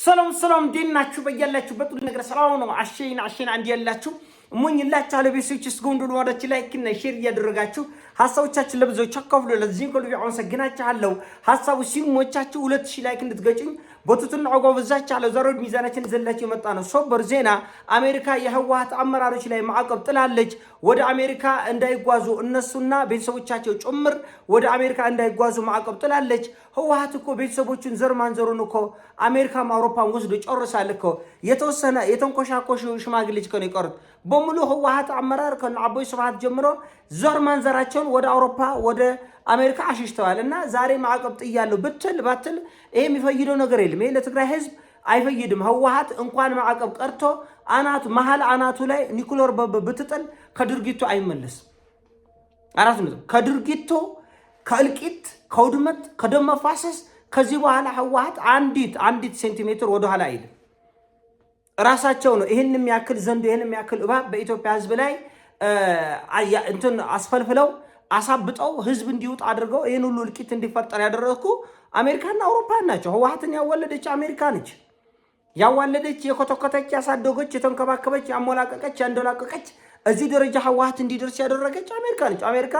ሰላም ዲናችሁ በያላችሁበት ሁሉ ነገር ሰላም ነው። አሸይን አንድ ያላችሁ ሙኝላችሁ አለቤሶች እስጎንዶል ወዳች ላይክ እና ሼር ያደረጋችሁ ሐሳቦቻችን ለብዙዎች አካፍሉ። ለዚህ ሁሉ አመሰግናችኋለሁ። ሐሳቡ ሲሞቻችሁ 2000 ላይክ እንድትገጩኝ በቱቱን አጓብዛች አለ ዘሮድ ሚዛናችን ዘላችሁ የመጣ ነው። ሶበር ዜና አሜሪካ የህወሓት አመራሮች ላይ ማዕቀብ ጥላለች። ወደ አሜሪካ እንዳይጓዙ እነሱና ቤተሰቦቻቸው ጭምር ወደ አሜሪካ እንዳይጓዙ ማዕቀብ ጥላለች። ህወሓት እኮ ቤተሰቦቹን ዘር ማንዘሩን እኮ አሜሪካም አውሮፓም ወስዶ ጨርሳል እኮ። የተወሰነ የተንኮሻኮሹ ሽማግሌዎች ከነ ይቀርጥ በሙሉ ህወሓት አመራር ከነ አቦይ ስብሃት ጀምሮ ዘር ማንዘራቸውን ወደ አውሮፓ ወደ አሜሪካ አሽሽተዋልና ዛሬ ማዕቀብ ጥያለሁ ብትል ባትል ይሄ የሚፈይደው ነገር የለም። ይሄ ለትግራይ ህዝብ አይፈይድም። ህወሓት እንኳን ማዕቀብ ቀርቶ አናቱ መሃል አናቱ ላይ ኒኩለር ብትጥል ከድርጊቱ አይመለስም። አራት ነው ከድርጊቱ ከእልቂት ከውድመት ከደም መፋሰስ ከዚህ በኋላ ህወሓት አንዲት ሴንቲሜትር ወደ ኋላ አይልም። ራሳቸው ነው ይሄን የሚያክል ዘንዶ ይሄን የሚያክል እባብ በኢትዮጵያ ህዝብ ላይ እንትን አስፈልፍለው አሳብጠው ህዝብ እንዲውጥ አድርገው ይሄን ሁሉ እልቂት እንዲፈጠር ያደረኩ አሜሪካና አውሮፓ ናቸው። ህወሓትን ያወለደች አሜሪካ ነች። ያዋለደች የኮተኮተች ያሳደገች የተንከባከበች ያሞላቀቀች ያንደላቀቀች እዚህ ደረጃ ህወሓት እንዲደርስ ያደረገች አሜሪካ ነች። አሜሪካ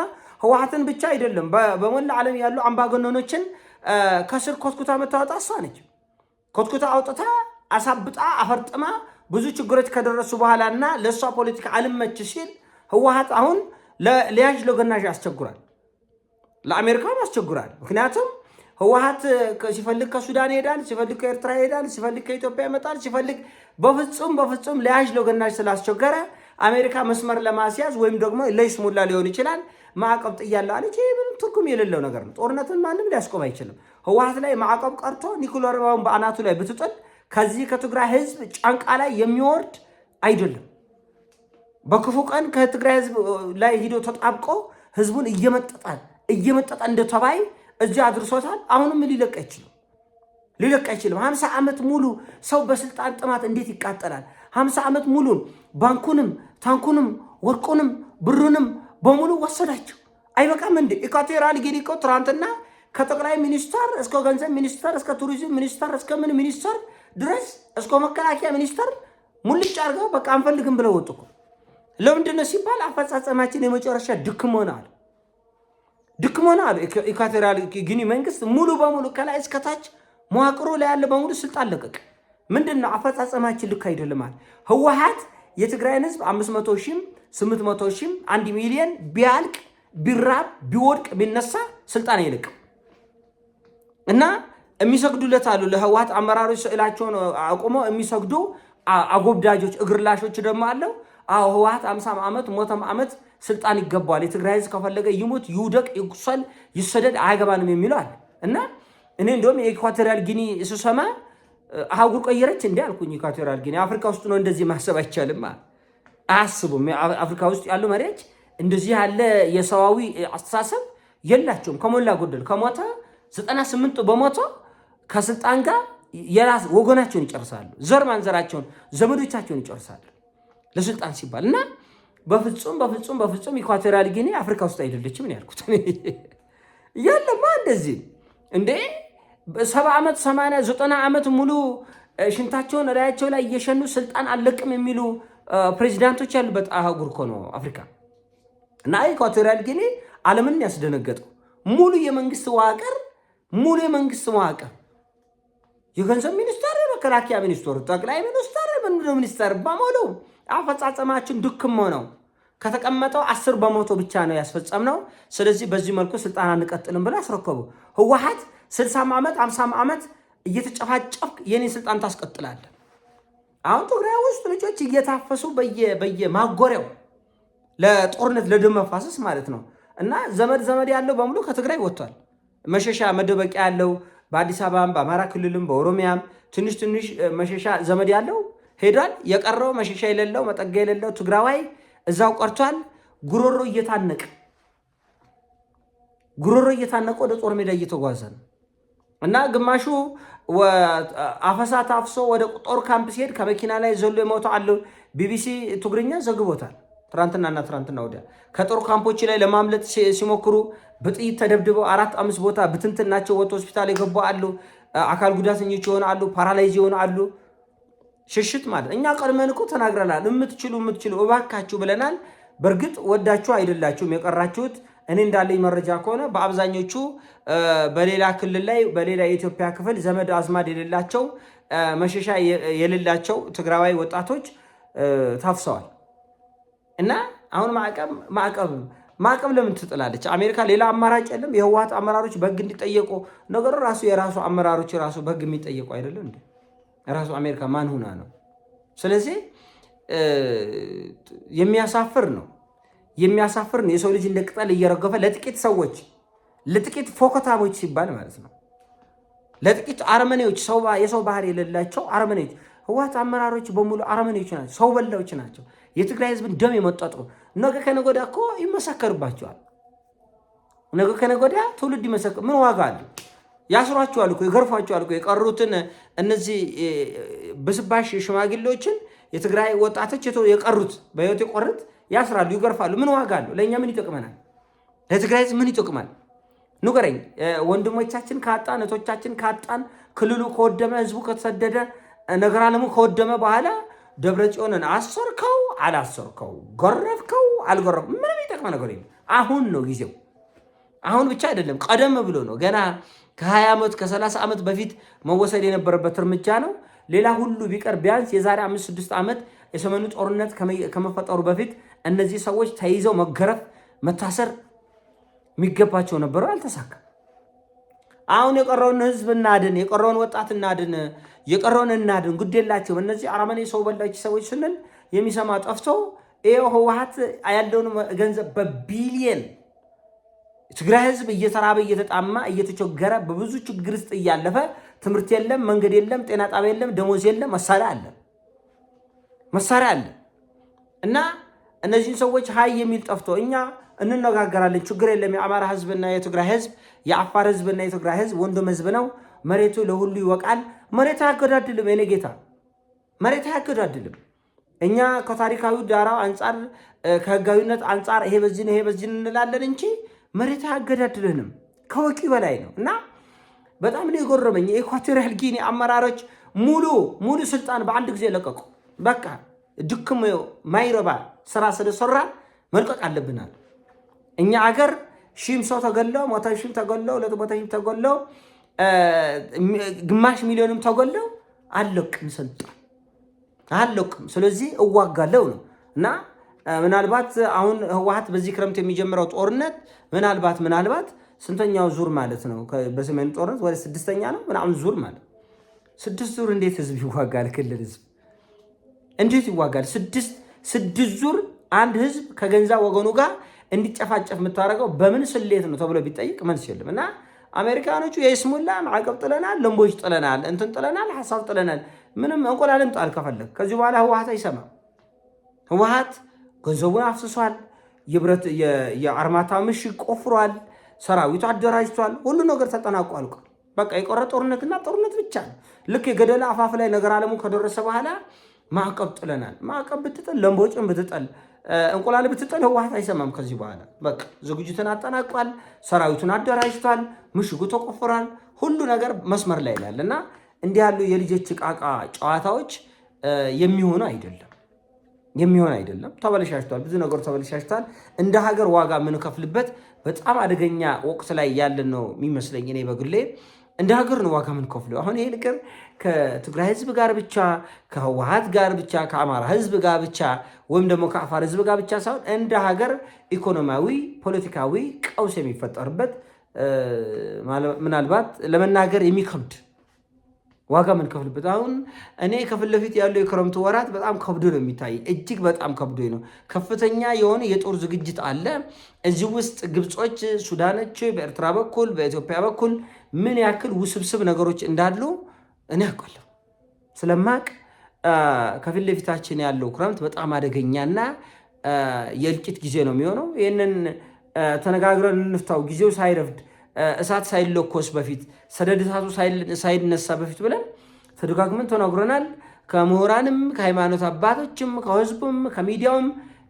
ህወሓትን ብቻ አይደለም በመላ ዓለም ያሉ አምባገነኖችን ከስር ኮትኩታ መታወጣ እሷ ነች። ኮትኩታ አውጥታ አሳብጣ አፈርጥማ ብዙ ችግሮች ከደረሱ በኋላና ለሷ ፖለቲካ አልመች ሲል ህወሓት አሁን ለሊያጅ ለገናዥ ያስቸግራል፣ ለአሜሪካም ያስቸግራል። ምክንያቱም ህወሓት ሲፈልግ ከሱዳን ይሄዳል፣ ሲፈልግ ከኤርትራ ይሄዳል፣ ሲፈልግ ከኢትዮጵያ ይመጣል፣ ሲፈልግ በፍጹም ሊያጅ ለገናዥ ስላስቸገረ አሜሪካ መስመር ለማስያዝ ወይም ደግሞ ለይስሙላ ሊሆን ይችላል ማዕቀብ ጥያለሁ አለች። ይሄ ምንም ትርጉም የሌለው ነገር ነው። ጦርነትን ማንም ሊያስቆም አይችልም። ህወሓት ላይ ማዕቀብ ቀርቶ ኒኩለር ቦምብ በአናቱ ላይ ብትጥል ከዚህ ከትግራይ ህዝብ ጫንቃ ላይ የሚወርድ አይደለም። በክፉ ቀን ከትግራይ ህዝብ ላይ ሂዶ ተጣብቆ ህዝቡን እየመጠጣ እንደ ተባይ እዚህ አድርሶታል። አሁንም ሊለቅ አይችልም። 50 ዓመት ሙሉ ሰው በስልጣን ጥማት እንዴት ይቃጠላል? 50 ዓመት ሙሉ ባንኩንም ታንኩንም ወርቁንም ብሩንም በሙሉ ወሰዳቸው። አይበቃም እንዴ? ኢኳቶሪያል ጊኒ እኮ ትናንትና ከጠቅላይ ሚኒስተር እስከ ገንዘብ ሚኒስተር እስከ ቱሪዝም ሚኒስተር እስከ ምን ሚኒስተር ድረስ እስከ መከላከያ ሚኒስተር ሙልጭ አድርገው በቃ አንፈልግም ብለው ወጡ እኮ። ለምንድን ነው ሲባል አፈጻጸማችን የመጨረሻ ድክሞናል። ኢኳቶሪያል ጊኒ መንግስት ሙሉ በሙሉ ከላይ እስከ ታች መዋቅሩ ላይ ያለ በሙሉ ስልጣን ለቀቀ። ምንድነው አፈጻጸማችን ልክ አይደለም። ህወሓት የትግራይን ህዝብ 500,000 800,000 1 ሚሊዮን ቢያልቅ ቢራብ ቢወድቅ ቢነሳ ስልጣን አይለቅም። እና የሚሰግዱለት አሉ ለህወሓት አመራሮች ስዕላቸውን አቆመው የሚሰግዱ አጎብዳጆች እግርላሾች ደግሞ አለው። ህወሓት 50 ዓመት ሞተም ዓመት ስልጣን ይገባዋል። የትግራይ ህዝብ ከፈለገ ይሙት ይውደቅ ይቁሰል ይሰደድ አያገባንም የሚለው አለ። እና እኔ እንደውም የኢኳቶሪያል ጊኒ ስሰማ አህጉር ቀየረች እንዴ አልኩኝ። ኢኳቶሪያል ጊኒ አፍሪካ ውስጥ ነው እንደዚህ ማሰብ አይቻልም። አያስቡም። አፍሪካ ውስጥ ያሉ መሪዎች እንደዚህ ያለ የሰዋዊ አስተሳሰብ የላቸውም። ከሞላ ጎደል ከሞተ 98 በመቶ ከስልጣን ጋር የራስ ወገናቸውን ይጨርሳሉ። ዘር ማንዘራቸውን ዘመዶቻቸውን ይጨርሳሉ ለስልጣን ሲባል። እና በፍጹም ኢኳቶሪያል ጊኒ አፍሪካ ውስጥ አይደለችም ነው ያልኩት። ያለማ እንደዚህ እንዴ 70 ዓመት 80 90 ዓመት ሙሉ ሽንታቸውን ራያቸው ላይ እየሸኑ ስልጣን አለቅም የሚሉ ፕሬዚዳንቶች ያሉበት አህጉር እኮ ነው አፍሪካ። እና ኢኳቶሪያል ጊኒ ዓለምን ያስደነገጠው ሙሉ የመንግስት መዋቅር የገንዘብ ሚኒስተር፣ የመከላከያ ሚኒስተር፣ ጠቅላይ ሚኒስተር በሙሉ አፈጻጸማችን ድክም ነው። ከተቀመጠው 10 በመቶ ብቻ ነው ያስፈጸምነው። ስለዚህ በዚህ መልኩ ስልጣን አንቀጥልም ብለው አስረከቡ። ህወሓት 60 ዓመት 50 ዓመት እየተጨፋጨፍክ የኔን ስልጣን ታስቀጥላለህ። አሁን ትግራይ ውስጥ ልጆች እየታፈሱ በየማጎሪያው ለጦርነት ለደም መፋሰስ ማለት ነው። እና ዘመድ ያለው በሙሉ ከትግራይ ወጥቷል። መሸሻ መደበቂያ ያለው በአዲስ አበባም በአማራ ክልልም በኦሮሚያም ትንሽ መሸሻ ዘመድ ያለው ሄዷል። የቀረው መሸሻ የሌለው መጠጋ የሌለው ትግራዋይ እዛው ቀርቷል። ጉሮሮ እየታነቀ ወደ ጦር ሜዳ እየተጓዘ ነው። እና ግማሹ አፈሳ ታፍሶ ወደ ጦር ካምፕ ሲሄድ ከመኪና ላይ ዘሎ የሞተው አለ። ቢቢሲ ትግርኛ ዘግቦታል። ትናንትና ወዲያ ከጦር ካምፖች ላይ ለማምለጥ ሲሞክሩ በጥይት ተደብድበው 4-5 ቦታ ብትንትናቸው ወጥቶ ሆስፒታል የገቡ አሉ። አካል ጉዳተኞች ይሆናሉ፣ ፓራላይዝ ይሆናሉ። ሽሽት ማለት እኛ ቀድመን እኮ ተናግረናል። የምትችሉ እባካችሁ ብለናል። በእርግጥ ወዳችሁ አይደላችሁም የቀራችሁት። እኔ እንዳለኝ መረጃ ከሆነ በአብዛኞቹ በሌላ ክልል ላይ በሌላ የኢትዮጵያ ክፍል ዘመድ አዝማድ የሌላቸው መሸሻ የሌላቸው ትግራዋይ ወጣቶች ታፍሰዋል። እና አሁን ማዕቀብ ለምን ትጥላለች አሜሪካ? ሌላ አማራጭ የለም? የህወሓት አመራሮች በህግ እንዲጠየቁ ነገሩ ራሱ የራሱ አመራሮች ራሱ በህግ የሚጠየቁ አይደለም እንዴ? ራሱ አሜሪካ ማን ሆና ነው? ስለዚህ የሚያሳፍር ነው። የሰው ልጅ እንደ ቅጠል እየረገፈ ለጥቂት ሰዎች ለጥቂት ፎከታሞች ሲባል ማለት ነው፣ ለጥቂት አረመኔዎች፣ የሰው ባህር የሌላቸው አረመኔዎች። ህወሓት አመራሮች በሙሉ አረመኔዎች ናቸው፣ ሰው በላዎች ናቸው። የትግራይ ህዝብን ደም የመጠጡ ነገ ከነገ ወዲያ እኮ ይመሰከርባቸዋል። ነገ ከነገ ወዲያ ትውልድ ይመሰክር። ምን ዋጋ አለ? ያስሯቸዋል እኮ ይገርፏቸዋል እኮ የቀሩትን እነዚህ በስባሽ ሽማግሌዎችን የትግራይ ወጣቶች የቀሩት በህይወት የቆሩት ያስራሉ፣ ይገርፋሉ። ምን ዋጋ አለው? ለእኛ ምን ይጠቅመናል? ለትግራይ ህዝብ ምን ይጠቅማል? ንገረኝ። ወንድሞቻችን ካጣን፣ እህቶቻችን ካጣን፣ ክልሉ ከወደመ፣ ህዝቡ ከተሰደደ፣ ነገር አለሙ ከወደመ በኋላ ደብረ ጽዮንን አሰርከው አላሰርከው፣ ገረፍከው አልገረፍ፣ ምንም ይጠቅመ ነገር የለም። አሁን ነው ጊዜው። አሁን ብቻ አይደለም፣ ቀደም ብሎ ነው። ገና ከ20 ዓመት ከ30 ዓመት በፊት መወሰድ የነበረበት እርምጃ ነው። ሌላ ሁሉ ቢቀር ቢያንስ የዛሬ 5-6 ዓመት የሰሜኑ ጦርነት ከመፈጠሩ በፊት እነዚህ ሰዎች ተይዘው መገረፍ መታሰር የሚገባቸው ነበሩ፣ አልተሳካም። አሁን የቀረውን ህዝብ እናድን፣ የቀረውን ወጣት እናድን፣ የቀረውን እናድን፣ ጉድ የላቸው እነዚህ አረመኔ ሰው በላች ሰዎች ስንል የሚሰማ ጠፍቶ ይኸው ህወሓት ያለውን ገንዘብ በቢሊየን ትግራይ ህዝብ እየተራበ እየተጣማ እየተቸገረ በብዙ ችግር ውስጥ እያለፈ ትምህርት የለም፣ መንገድ የለም፣ ጤና ጣቢያ የለም፣ ደሞዝ የለም፣ መሳሪያ አለ እና እነዚህን ሰዎች ሀይ የሚል ጠፍቶ እኛ እንነጋገራለን፣ ችግር የለም። የአማራ ህዝብና የትግራይ ህዝብ፣ የአፋር ህዝብና የትግራይ ህዝብ ወንድም ህዝብ ነው። መሬቱ ለሁሉ ይወቃል። መሬት አያገዳድልም። የኔ ጌታ መሬት አያገዳድልም። እኛ ከታሪካዊ ዳራው አንጻር ከህጋዊነት አንጻር ይሄ በዚህ ነው ይሄ በዚህ እንላለን እንጂ መሬት አያገዳድልንም። ከወቂ በላይ ነው እና በጣም ነው የጎረመኝ። የኢኳቶሪያል ጊኒ አመራሮች ሙሉ ስልጣን በአንድ ጊዜ ለቀቁ። በቃ ድክም ማይረባ ስራ ስለሰራ መልቀቅ አለብናል። እኛ አገር ሺህም ሰው ተገለው፣ 100 ሺህም ተገለው፣ 200 ሺህም ተገለው፣ ግማሽ ሚሊዮንም ተገለው አለቅም፣ ስልጣን አለቅም። ስለዚህ እዋጋለው ነው እና ምናልባት አሁን ህወሓት በዚህ ክረምት የሚጀምረው ጦርነት ምናልባት ስንተኛው ዙር ማለት ነው? በሰሜኑ ጦርነት ወደ 6ኛ ነው ምናምን ዙር ማለት 6 ዙር እንዴት ህዝብ ይዋጋል? ክልል ህዝብ እንዴት ይዋጋል? 6 ዙር አንድ ህዝብ ከገንዛ ወገኑ ጋር እንዲጨፋጨፍ የምታደርገው በምን ስሌት ነው ተብሎ ቢጠይቅ መልስ የለም። እና አሜሪካኖቹ የስሙላ ማዕቀብ ጥለናል፣ ለምቦች ጥለናል፣ እንትን ጥለናል፣ ሐሳብ ጥለናል። ምንም እንቆላልም ጣል ከፈለግ ከዚህ በኋላ ህወሓት አይሰማም። ህወሓት ገንዘቡን አፍስሷል፣ የአርማታ ምሽግ ቆፍሯል፣ ሰራዊቱ አደራጅቷል፣ ሁሉ ነገር ተጠናቆ አልቋል። በቃ የቆረ ጦርነትና ጦርነት ብቻ ነው። ልክ የገደላ አፋፍ ላይ ነገር አለሙ ከደረሰ በኋላ ማዕቀብ ጥለናል። ማዕቀብ ብትጥል፣ ለምቦጭን ብትጥል፣ እንቁላል ብትጥል ህወሓት አይሰማም። ከዚህ በኋላ በቃ ዝግጅትን አጠናቋል፣ ሰራዊቱን አደራጅቷል፣ ምሽጉ ተቆፍሯል፣ ሁሉ ነገር መስመር ላይ ያለ እና እንዲህ ያሉ የልጆች ቃቃ ጨዋታዎች የሚሆኑ አይደለም። ተበለሻሽቷል፣ ብዙ ነገሩ ተበለሻሽቷል። እንደ ሀገር ዋጋ የምንከፍልበት በጣም አደገኛ ወቅት ላይ ያለን ነው የሚመስለኝ። እኔ በግሌ እንደ ሀገር ነው ዋጋ የምንከፍለው። አሁን ይሄ ነገር ከትግራይ ህዝብ ጋር ብቻ፣ ከህወሓት ጋር ብቻ፣ ከአማራ ህዝብ ጋር ብቻ ወይም ደግሞ ከአፋር ህዝብ ጋር ብቻ ሳይሆን እንደ ሀገር ኢኮኖሚያዊ፣ ፖለቲካዊ ቀውስ የሚፈጠርበት ምናልባት ለመናገር የሚከብድ ዋጋ የምንከፍልበት። አሁን እኔ ከፊት ለፊት ያለው የክረምቱ ወራት በጣም ከብዶ ነው የሚታይ፣ እጅግ በጣም ከብዶ ነው። ከፍተኛ የሆነ የጦር ዝግጅት አለ እዚህ ውስጥ። ግብጾች፣ ሱዳኖች በኤርትራ በኩል በኢትዮጵያ በኩል ምን ያክል ውስብስብ ነገሮች እንዳሉ እኔ አውቃለሁ። ስለማቅ ከፊት ለፊታችን ያለው ክረምት በጣም አደገኛና የእልቂት ጊዜ ነው የሚሆነው። ይህንን ተነጋግረን እንፍታው፣ ጊዜው ሳይረፍድ እሳት ሳይለኮስ በፊት ሰደድ እሳቱ ሳይነሳ በፊት ብለን ተደጋግመን ተናግረናል። ከምሁራንም ከሃይማኖት አባቶችም ከህዝቡም ከሚዲያውም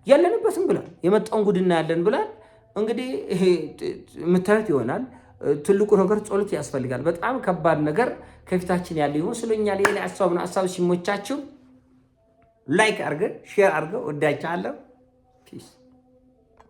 ያለንበትም ብለን የመጣውን ጉድና ያለን ብለን እንግዲህ ይሄ የምታዩት ይሆናል። ትልቁ ነገር ጸሎት ያስፈልጋል። በጣም ከባድ ነገር ከፊታችን ያለ ይመስለኛል። የኔ ሐሳብ ሲሞቻችሁ ላይክ አድርገ ሼር አድርገ ወዳቻለሁ። ፒስ